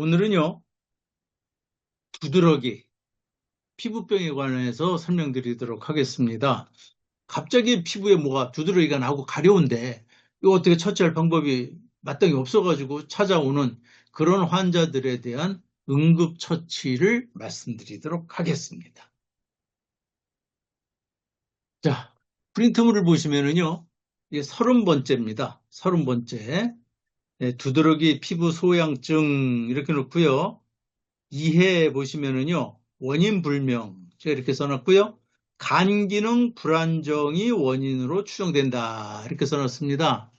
오늘은요, 두드러기, 피부병에 관해서 설명드리도록 하겠습니다. 갑자기 피부에 뭐가 두드러기가 나고 가려운데, 이거 어떻게 처치할 방법이 마땅히 없어가지고 찾아오는 그런 환자들에 대한 응급처치를 말씀드리도록 하겠습니다. 자, 프린트물을 보시면은요, 이게 30번째입니다. 30번째. 두드러기 피부 소양증 이렇게 놓고요. 이해 보시면은요, 원인 불명, 제가 이렇게 써놨고요. 간 기능 불안정이 원인으로 추정된다. 이렇게 써놨습니다.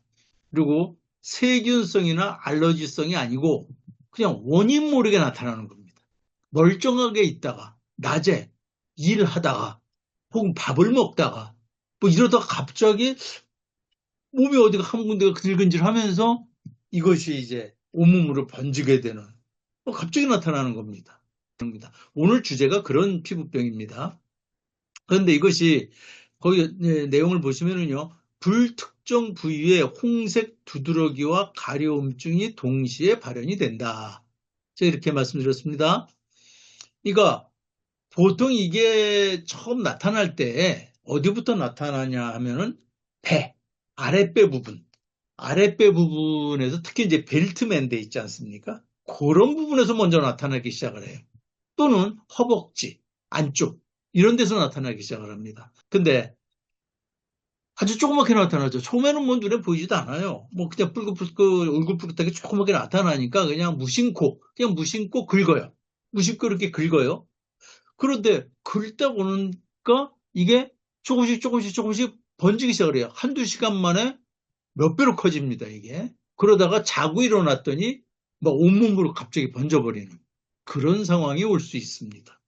그리고 세균성이나 알러지성이 아니고 그냥 원인 모르게 나타나는 겁니다. 멀쩡하게 있다가, 낮에 일하다가, 혹은 밥을 먹다가, 뭐 이러다가 갑자기 몸이 어디가 한 군데가 근질근질 하면서 이것이 이제 온몸으로 번지게 되는, 갑자기 나타나는 겁니다. 오늘 주제가 그런 피부병입니다. 그런데 이것이 거기 내용을 보시면은요, 불특정 부위에 홍색 두드러기와 가려움증이 동시에 발현이 된다. 제가 이렇게 말씀드렸습니다. 이거 보통 이게 처음 나타날 때 어디부터 나타나냐 하면은 배, 아랫배 부분, 아랫배 부분에서 특히 이제 벨트맨 돼 있지 않습니까? 그런 부분에서 먼저 나타나기 시작을 해요. 또는 허벅지 안쪽 이런 데서 나타나기 시작을 합니다. 근데 아주 조그맣게 나타나죠. 처음에는 뭐 눈에 보이지도 않아요. 뭐 그냥 뿔긋뿔긋 울긋불긋하게 조그맣게 나타나니까 그냥 무심코 긁어요. 무심코 이렇게 긁어요. 그런데 긁다 보니까 이게 조금씩 번지기 시작을 해요. 한두 시간 만에 몇 배로 커집니다, 이게. 그러다가 자고 일어났더니 막 온몸으로 갑자기 번져버리는 그런 상황이 올 수 있습니다.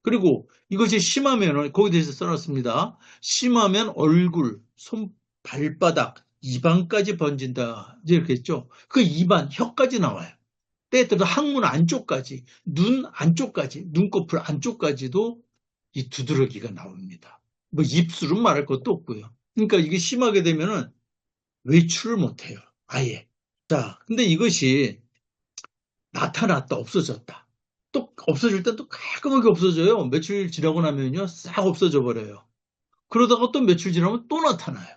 그리고 이것이 심하면 거기에 대해서 써놨습니다. 심하면 얼굴, 손, 발바닥, 입안까지 번진다. 이렇게 했죠. 그 입안, 혀까지 나와요. 때에 따라서 항문 안쪽까지, 눈 안쪽까지, 눈꺼풀 안쪽까지도 이 두드러기가 나옵니다. 뭐 입술은 말할 것도 없고요. 그러니까 이게 심하게 되면은 외출을 못해요. 아예. 자, 근데 이것이 나타났다, 없어졌다. 또 없어질 때 또 깔끔하게 없어져요. 며칠 지나고 나면요, 싹 없어져 버려요. 그러다가 또 며칠 지나면 또 나타나요.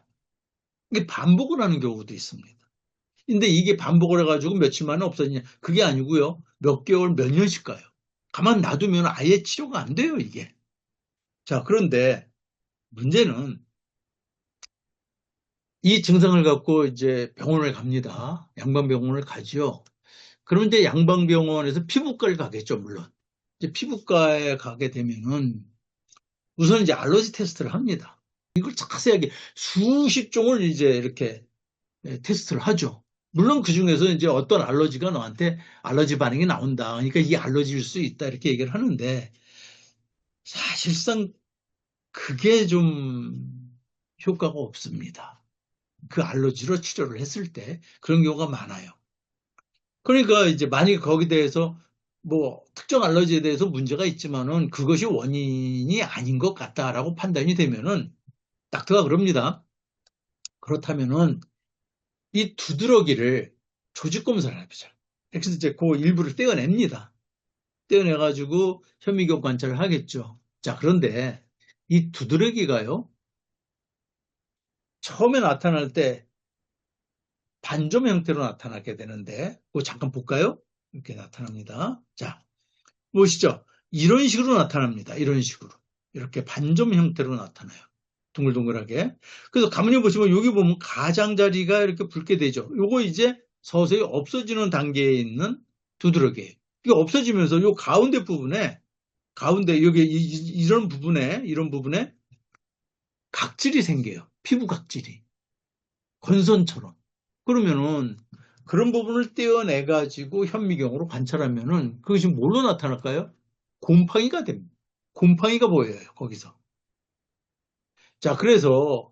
이게 반복을 하는 경우도 있습니다. 근데 이게 반복을 해가지고 며칠 만에 없어지냐? 그게 아니고요. 몇 개월, 몇 년씩 가요. 가만 놔두면 아예 치료가 안 돼요, 이게. 자, 그런데 문제는 이 증상을 갖고 이제 병원을 갑니다. 양방병원을 가지요. 그러면 이제 양방병원에서 피부과를 가겠죠, 물론. 이제 피부과에 가게 되면은 우선 이제 알러지 테스트를 합니다. 이걸 자세하게 수십 종을 이제 이렇게 테스트를 하죠. 물론 그 중에서 이제 어떤 알러지가 너한테 알러지 반응이 나온다. 그러니까 이 알러지일 수 있다. 이렇게 얘기를 하는데 사실상 그게 좀 효과가 없습니다. 그 알러지로 치료를 했을 때 그런 경우가 많아요. 그러니까 이제 만약에 거기에 대해서 뭐 특정 알러지에 대해서 문제가 있지만은 그것이 원인이 아닌 것 같다라고 판단이 되면은 닥터가 그럽니다. 그렇다면은 이 두드러기를 조직 검사를 해보자. 그래서 이제 그 일부를 떼어냅니다. 떼어내가지고 현미경 관찰을 하겠죠. 자, 그런데 이 두드러기가요, 처음에 나타날 때 반점 형태로 나타나게 되는데, 그거 잠깐 볼까요? 이렇게 나타납니다. 자, 보시죠. 이런 식으로 나타납니다. 이런 식으로. 이렇게 반점 형태로 나타나요. 둥글둥글하게. 그래서 가만히 보시면 여기 보면 가장자리가 이렇게 붉게 되죠. 요거 이제 서서히 없어지는 단계에 있는 두드러기예요. 이게 없어지면서 요 가운데 부분에, 가운데 여기 이런 부분에 각질이 생겨요. 피부 각질이. 건선처럼. 그러면은 그런 부분을 떼어내가지고 현미경으로 관찰하면은 그것이 뭘로 나타날까요? 곰팡이가 됩니다. 곰팡이가 보여요, 거기서. 자, 그래서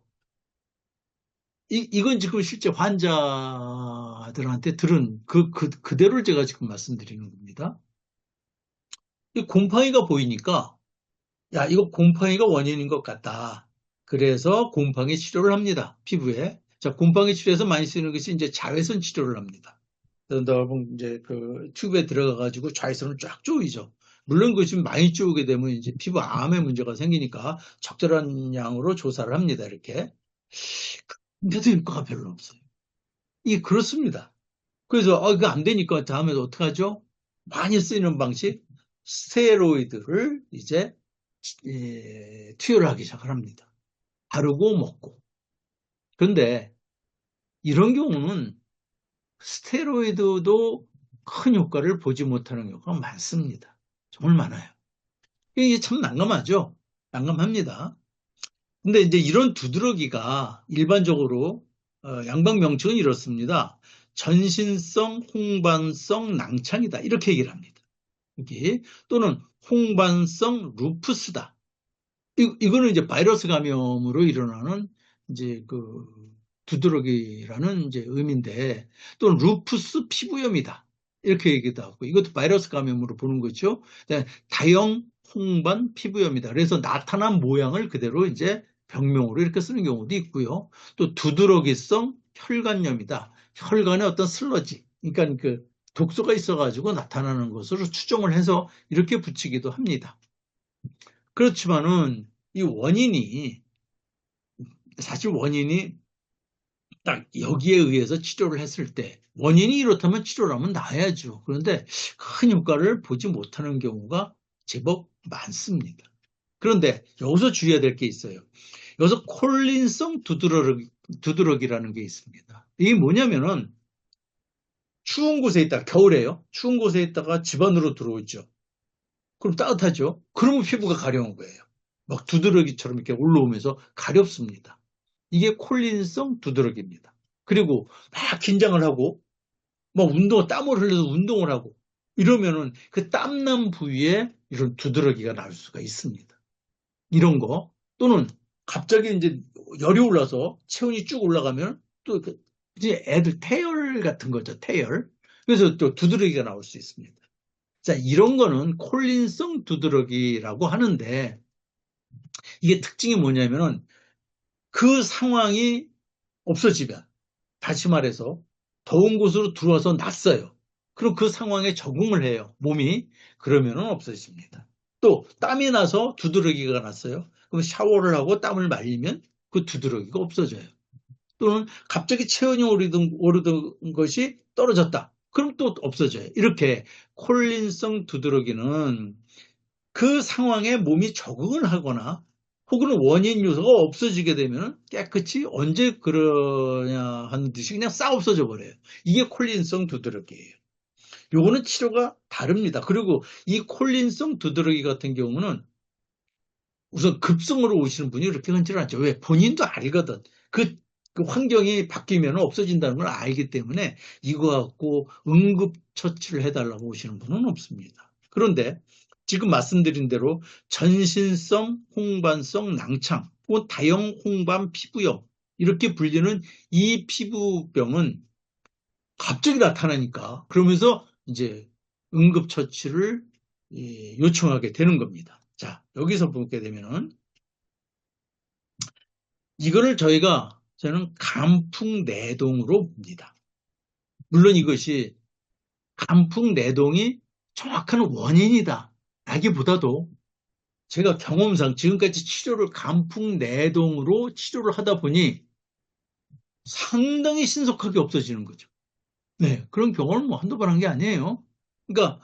이건 지금 실제 환자들한테 들은 그대로를 제가 지금 말씀드리는 겁니다. 이 곰팡이가 보이니까, 야, 이거 곰팡이가 원인인 것 같다. 그래서 곰팡이 치료를 합니다, 피부에. 자, 곰팡이 치료에서 많이 쓰는 것이 이제 자외선 치료를 합니다. 넓은 이제 그 튜브에 들어가가지고 좌회선을 쫙 조이죠. 물론 그것이 많이 쪼우게 되면 이제 피부 암에 문제가 생기니까 적절한 양으로 조사를 합니다. 이렇게. 근데도 효과가 별로 없어요. 이게 그렇습니다. 그래서 이거 안 되니까 다음에 어떡하죠? 많이 쓰이는 방식 스테로이드를 이제 투여를 하기 시작을 합니다. 바르고 먹고. 그런데 이런 경우는 스테로이드도 큰 효과를 보지 못하는 경우가 많습니다. 정말 많아요. 이게 참 난감하죠? 난감합니다. 근데 이제 이런 두드러기가 일반적으로 양방 명칭은 이렇습니다. 전신성 홍반성 낭창이다. 이렇게 얘기를 합니다. 이게 또는 홍반성 루푸스다. 이거는 이제 바이러스 감염으로 일어나는 이제 그 두드러기라는 이제 의미인데 또는 루푸스 피부염이다. 이렇게 얘기도 하고 이것도 바이러스 감염으로 보는 거죠. 다형 홍반 피부염이다. 그래서 나타난 모양을 그대로 이제 병명으로 이렇게 쓰는 경우도 있고요. 또 두드러기성 혈관염이다. 혈관에 어떤 슬러지, 그러니까 그 독소가 있어가지고 나타나는 것으로 추정을 해서 이렇게 붙이기도 합니다. 그렇지만은 이 원인이 사실 원인이 딱 여기에 의해서 치료를 했을 때 원인이 이렇다면 치료를 하면 나아야죠. 그런데 큰 효과를 보지 못하는 경우가 제법 많습니다. 그런데 여기서 주의해야 될 게 있어요. 여기서 콜린성 두드러기라는 게 있습니다. 이게 뭐냐면은 추운 곳에 있다, 겨울에요. 추운 곳에 있다가 집 안으로 들어오죠. 그럼 따뜻하죠? 그러면 피부가 가려운 거예요. 막 두드러기처럼 이렇게 올라오면서 가렵습니다. 이게 콜린성 두드러기입니다. 그리고 막 긴장을 하고, 막 땀을 흘려서 운동을 하고, 이러면은 그 땀난 부위에 이런 두드러기가 날 수가 있습니다. 이런 거. 또는 갑자기 이제 열이 올라서 체온이 쭉 올라가면 또 이제 애들 태열 같은 거죠. 태열. 그래서 또 두드러기가 나올 수 있습니다. 자, 이런 거는 콜린성 두드러기라고 하는데 이게 특징이 뭐냐면은 그 상황이 없어지면 다시 말해서 더운 곳으로 들어와서 났어요. 그럼 그 상황에 적응을 해요. 몸이. 그러면은 없어집니다. 또 땀이 나서 두드러기가 났어요. 그럼 샤워를 하고 땀을 말리면 그 두드러기가 없어져요. 또는 갑자기 체온이 오르던 것이 떨어졌다. 그럼 또 없어져요. 이렇게 콜린성 두드러기는 그 상황에 몸이 적응을 하거나 혹은 원인 요소가 없어지게 되면 깨끗이 언제 그러냐 하는 듯이 그냥 싹 없어져 버려요. 이게 콜린성 두드러기예요. 요거는 치료가 다릅니다. 그리고 이 콜린성 두드러기 같은 경우는 우선 급성으로 오시는 분이 그렇게 흔치 않죠. 왜? 본인도 알거든. 그 환경이 바뀌면 없어진다는 걸 알기 때문에 이거 갖고 응급처치를 해달라고 오시는 분은 없습니다. 그런데 지금 말씀드린 대로 전신성 홍반성 낭창 혹은 다형 홍반 피부염 이렇게 불리는 이 피부병은 갑자기 나타나니까 그러면서 이제 응급처치를 요청하게 되는 겁니다. 자, 여기서 보게 되면은 이거를 저는 간풍내동으로 봅니다. 물론 이것이 간풍내동이 정확한 원인이다 라기보다도 제가 경험상 지금까지 치료를 간풍내동으로 치료를 하다 보니 상당히 신속하게 없어지는 거죠. 네, 그런 경험을 뭐 한두 번 한 게 아니에요. 그러니까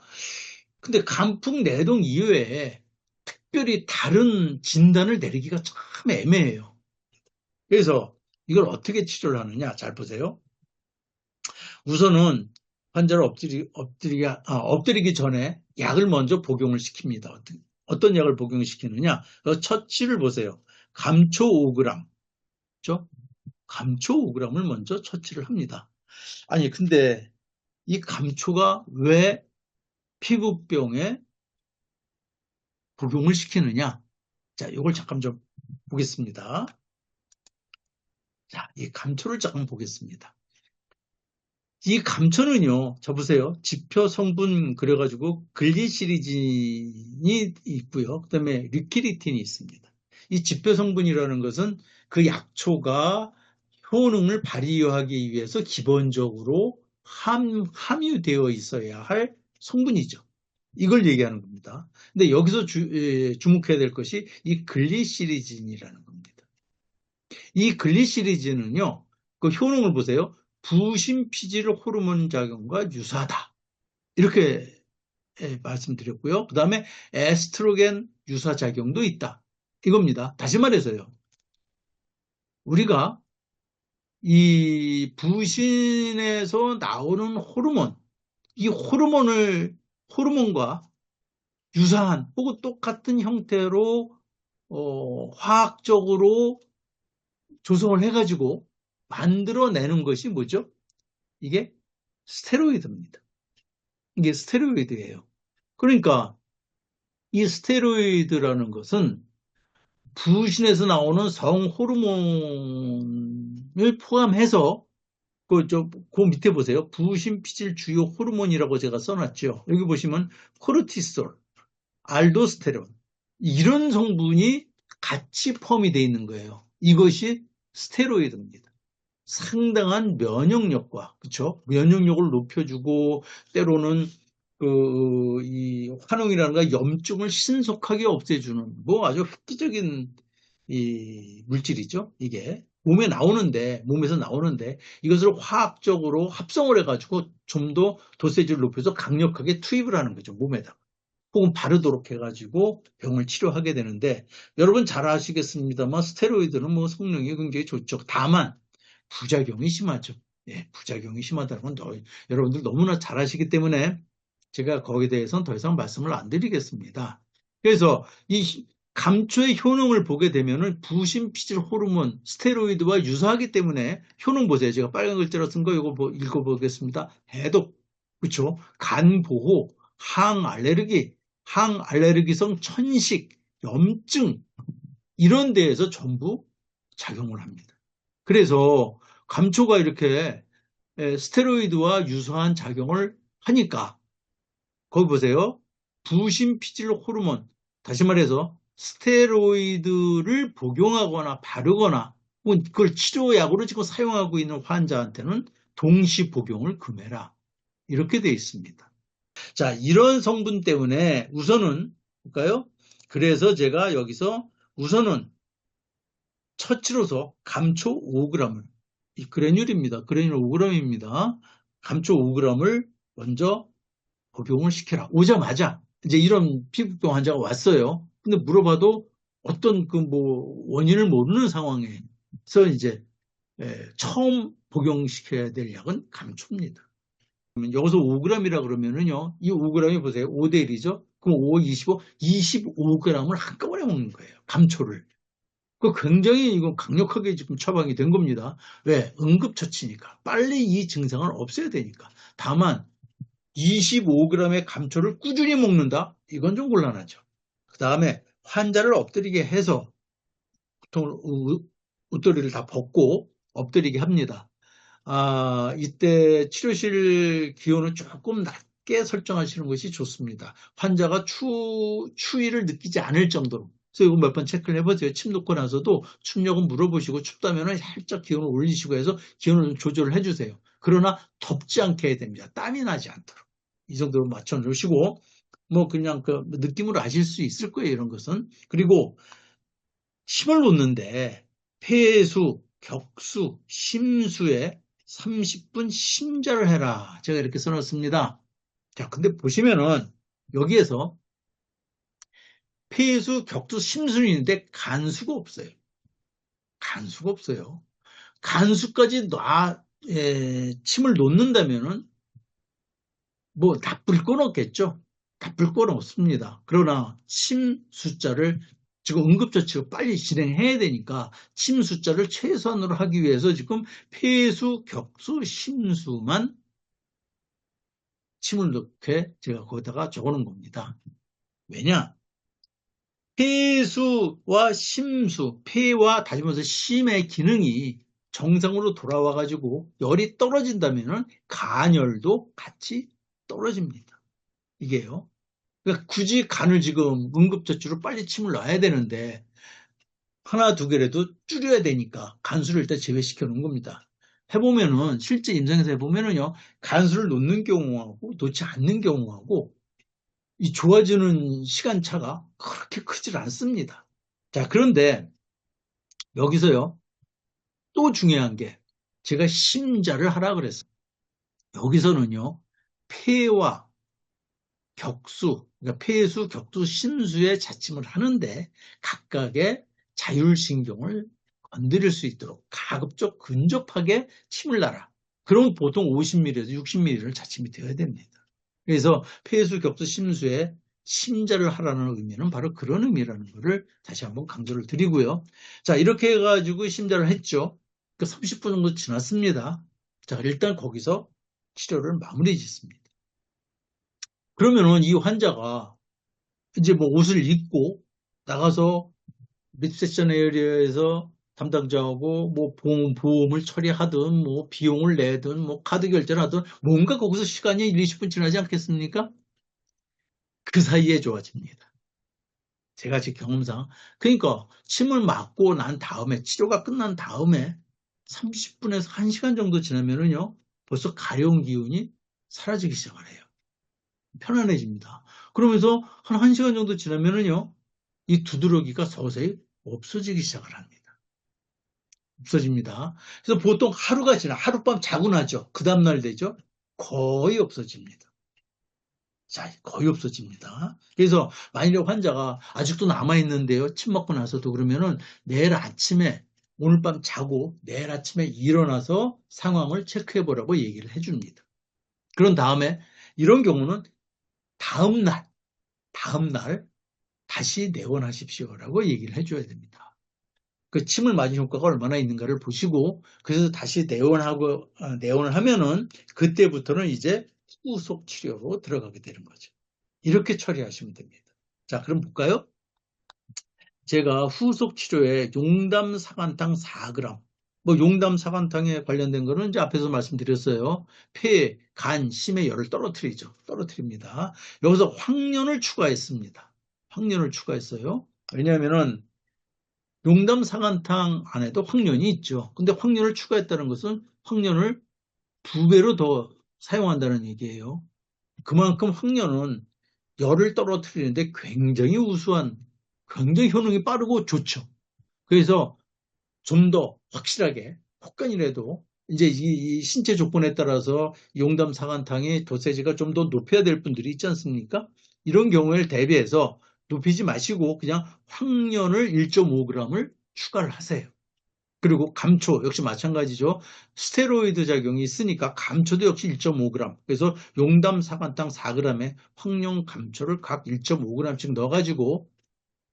근데 간풍내동 이외에 특별히 다른 진단을 내리기가 참 애매해요. 그래서 이걸 어떻게 치료를 하느냐 잘 보세요. 우선은 환자를 엎드리기 전에 약을 먼저 복용을 시킵니다. 어떤 약을 복용시키느냐? 처치를 보세요. 감초 5g, 그렇죠? 감초 5g을 먼저 처치를 합니다. 아니 근데 이 감초가 왜 피부병에 복용을 시키느냐? 자, 이걸 잠깐 좀 보겠습니다. 자, 이 감초를 잠깐 보겠습니다. 이 감초는요, 저 보세요. 지표 성분 그래가지고 글리시리진이 있고요. 그다음에 류키리틴이 있습니다. 이 지표 성분이라는 것은 그 약초가 효능을 발휘하기 위해서 기본적으로 함유되어 있어야 할 성분이죠. 이걸 얘기하는 겁니다. 근데 여기서 주목해야 될 것이 이 글리시리진이라는 겁니다. 이 글리시리진은요, 그 효능을 보세요. 부신피질 호르몬 작용과 유사하다. 이렇게 말씀드렸고요. 그 다음에 에스트로겐 유사 작용도 있다. 이겁니다. 다시 말해서요. 우리가 이 부신에서 나오는 호르몬, 이 호르몬과 유사한 혹은 똑같은 형태로 화학적으로 조성을 해가지고 만들어내는 것이 뭐죠? 이게 스테로이드입니다. 이게 스테로이드예요. 그러니까 이 스테로이드라는 것은 부신에서 나오는 성 호르몬을 포함해서 그 밑에 보세요. 부신 피질 주요 호르몬이라고 제가 써놨죠. 여기 보시면 코르티솔, 알도스테론 이런 성분이 같이 포함이 되어 있는 거예요. 이것이 스테로이드입니다. 상당한 면역력과 그렇죠? 면역력을 높여주고 때로는 이 환웅이라는 거 염증을 신속하게 없애주는 뭐 아주 획기적인 이 물질이죠. 이게 몸에서 나오는데 이것을 화학적으로 합성을 해가지고 좀 더 도세지를 높여서 강력하게 투입을 하는 거죠. 몸에다가. 혹은 바르도록 해가지고 병을 치료하게 되는데 여러분 잘 아시겠습니다만 스테로이드는 뭐 성능이 굉장히 좋죠. 다만 부작용이 심하죠. 예, 부작용이 심하다는 건 여러분들 너무나 잘 아시기 때문에 제가 거기에 대해서는 더 이상 말씀을 안 드리겠습니다. 그래서 이 감초의 효능을 보게 되면은 부신 피질 호르몬 스테로이드와 유사하기 때문에 효능 보세요. 제가 빨간 글자로 쓴 거 이거 읽어보겠습니다. 해독, 그렇죠? 간 보호, 항알레르기성 천식, 염증 이런 데에서 전부 작용을 합니다. 그래서 감초가 이렇게 스테로이드와 유사한 작용을 하니까 거기 보세요. 부신피질 호르몬, 다시 말해서 스테로이드를 복용하거나 바르거나 혹은 그걸 치료약으로 지금 사용하고 있는 환자한테는 동시 복용을 금해라. 이렇게 되어 있습니다. 자, 이런 성분 때문에 우선은 볼까요? 그래서 제가 여기서 우선은 처치로서 감초 5g을 이 그래듈입니다. 그래듈 5g입니다. 감초 5g을 먼저 복용을 시켜라. 오자마자 이제 이런 피부병 환자가 왔어요. 근데 물어봐도 어떤 그 뭐 원인을 모르는 상황에서 이제 처음 복용시켜야 될 약은 감초입니다. 여기서 5g이라 그러면은요, 이 5g이 보세요. 5대 1이죠? 그럼 5, 25, 25g을 한꺼번에 먹는 거예요. 감초를. 그 굉장히 이건 강력하게 지금 처방이 된 겁니다. 왜? 응급처치니까. 빨리 이 증상을 없애야 되니까. 다만 25g의 감초를 꾸준히 먹는다? 이건 좀 곤란하죠. 그 다음에 환자를 엎드리게 해서 보통 웃도리를 다 벗고 엎드리게 합니다. 이때 치료실 기온을 조금 낮게 설정하시는 것이 좋습니다. 환자가 추위를 느끼지 않을 정도로. 그래서 이거 몇 번 체크를 해보세요. 침 놓고 나서도 춥냐고 물어보시고 춥다면 살짝 기온을 올리시고 해서 기온을 조절을 해주세요. 그러나 덥지 않게 해야 됩니다. 땀이 나지 않도록. 이 정도로 맞춰 놓으시고 뭐 그냥 그 느낌으로 아실 수 있을 거예요. 이런 것은. 그리고 침을 놓는데 폐수, 격수, 심수에 30분 심자를 해라. 제가 이렇게 써놨습니다. 자, 근데 보시면은 여기에서 폐수, 격수, 심수는 있는데 간수가 없어요. 간수가 없어요. 간수까지 침을 놓는다면은 뭐 나쁠 건 없겠죠. 나쁠 건 없습니다. 그러나 침 숫자를 지금 응급처치로 빨리 진행해야 되니까 침 숫자를 최소한으로 하기 위해서 지금 폐수, 격수, 심수만 침을 넣게 제가 거기다가 적어놓은 겁니다. 왜냐? 폐수와 심수, 폐와 다시면서 심의 기능이 정상으로 돌아와가지고 열이 떨어진다면 간열도 같이 떨어집니다. 이게요. 그러니까 굳이 간을 지금 응급처치로 빨리 침을 놔야 되는데 하나 두 개라도 줄여야 되니까 간수를 일단 제외시켜 놓은 겁니다. 해보면은, 실제 임상에서 해보면은요, 간수를 놓는 경우하고 놓지 않는 경우하고 이 좋아지는 시간차가 그렇게 크질 않습니다. 자, 그런데 여기서요, 또 중요한 게 제가 심자를 하라 그랬어요. 여기서는요, 폐와 격수, 그러니까 폐수, 격수, 심수의 자침을 하는데 각각의 자율신경을 건드릴 수 있도록 가급적 근접하게 침을 놔라. 그럼 보통 50mm에서 60mm를 자침이 되어야 됩니다. 그래서 폐수, 격수, 심수의 심자를 하라는 의미는 바로 그런 의미라는 것을 다시 한번 강조를 드리고요. 자, 이렇게 해가지고 심자를 했죠. 그 30분 정도 지났습니다. 자, 일단 거기서 치료를 마무리 짓습니다. 그러면은 이 환자가 이제 뭐 옷을 입고 나가서 리셉션 에리어에서 담당자하고 뭐 보험을 처리하든 뭐 비용을 내든 뭐 카드 결제를 하든 뭔가 거기서 시간이 1, 20분 지나지 않겠습니까? 그 사이에 좋아집니다. 제가 제 경험상. 그러니까 침을 맞고 난 다음에 치료가 끝난 다음에 30분에서 1시간 정도 지나면은요 벌써 가려운 기운이 사라지기 시작을 해요. 편안해집니다. 그러면서 한 1시간 정도 지나면은요 이 두드러기가 서서히 없어지기 시작을 합니다. 없어집니다. 그래서 보통 하루가 지나 하룻밤 자고 나죠. 그 다음날 되죠. 거의 없어집니다. 자, 거의 없어집니다. 그래서 만일에 환자가 아직도 남아있는데요. 침 맞고 나서도 그러면은 내일 아침에 오늘 밤 자고 내일 아침에 일어나서 상황을 체크해 보라고 얘기를 해줍니다. 그런 다음에 이런 경우는 다음날 다시 내원하십시오라고 얘기를 해줘야 됩니다. 그 침을 맞은 효과가 얼마나 있는가를 보시고 그래서 다시 내원을 하면은 그때부터는 이제 후속 치료로 들어가게 되는 거죠. 이렇게 처리하시면 됩니다. 자, 그럼 볼까요? 제가 후속 치료에 용담 사간탕 4g, 뭐 용담 사간탕에 관련된 거는 이제 앞에서 말씀드렸어요. 폐, 간, 심의 열을 떨어뜨립니다. 여기서 황련을 추가했습니다. 황련을 추가했어요. 왜냐하면은 용담 사간탕 안에도 황련이 있죠. 근데 황련을 추가했다는 것은 황련을 2배로 더 사용한다는 얘기예요. 그만큼 황련은 열을 떨어뜨리는데 굉장히 효능이 빠르고 좋죠. 그래서 좀 더 확실하게 혹간이라도 이제 이 신체 조건에 따라서 용담 사간탕의 도세지가 좀 더 높여야 될 분들이 있지 않습니까? 이런 경우에 대비해서 높이지 마시고 그냥 황련을 1.5g을 추가를 하세요. 그리고 감초 역시 마찬가지죠. 스테로이드 작용이 있으니까 감초도 역시 1.5g. 그래서 용담 사간탕 4g에 황련 감초를 각 1.5g씩 넣어가지고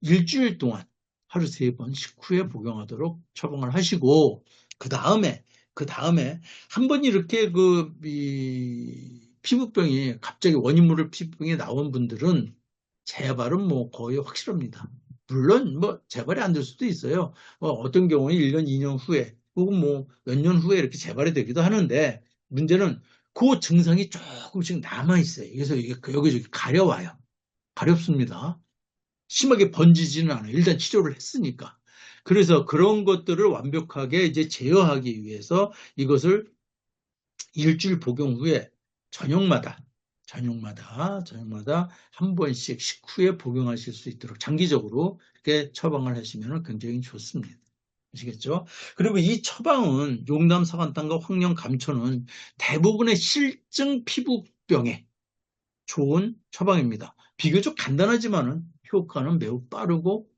일주일 동안 하루 3번 식후에 복용하도록 처방을 하시고 그 다음에 한 번 이렇게 피부병이 갑자기 원인 모를 피부병이 나온 분들은 재발은 뭐 거의 확실합니다. 물론 뭐 재발이 안 될 수도 있어요. 어떤 경우는 1년, 2년 후에 혹은 뭐 몇 년 후에 이렇게 재발이 되기도 하는데 문제는 그 증상이 조금씩 남아 있어요. 그래서 이게 여기저기 가려와요. 가렵습니다. 심하게 번지지는 않아요. 일단 치료를 했으니까. 그래서 그런 것들을 완벽하게 이제 제어하기 위해서 이것을 일주일 복용 후에 저녁마다 한 번씩 식후에 복용하실 수 있도록 장기적으로 이렇게 처방을 하시면 굉장히 좋습니다. 아시겠죠? 그리고 이 처방은 용담 사간탕과 황련 감초는 대부분의 실증 피부병에 좋은 처방입니다. 비교적 간단하지만은 효과는 매우 빠르고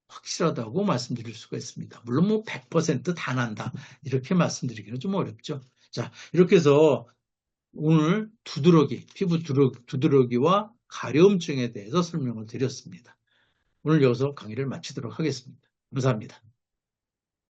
확실하다고 말씀드릴 수가 있습니다. 물론 뭐 100%다 난다 이렇게 말씀드리기는 좀 어렵죠. 자, 이렇게 해서 오늘 피부 두드러기와 가려움증에 대해서 설명을 드렸습니다. 오늘 여기서 강의를 마치도록 하겠습니다. 감사합니다.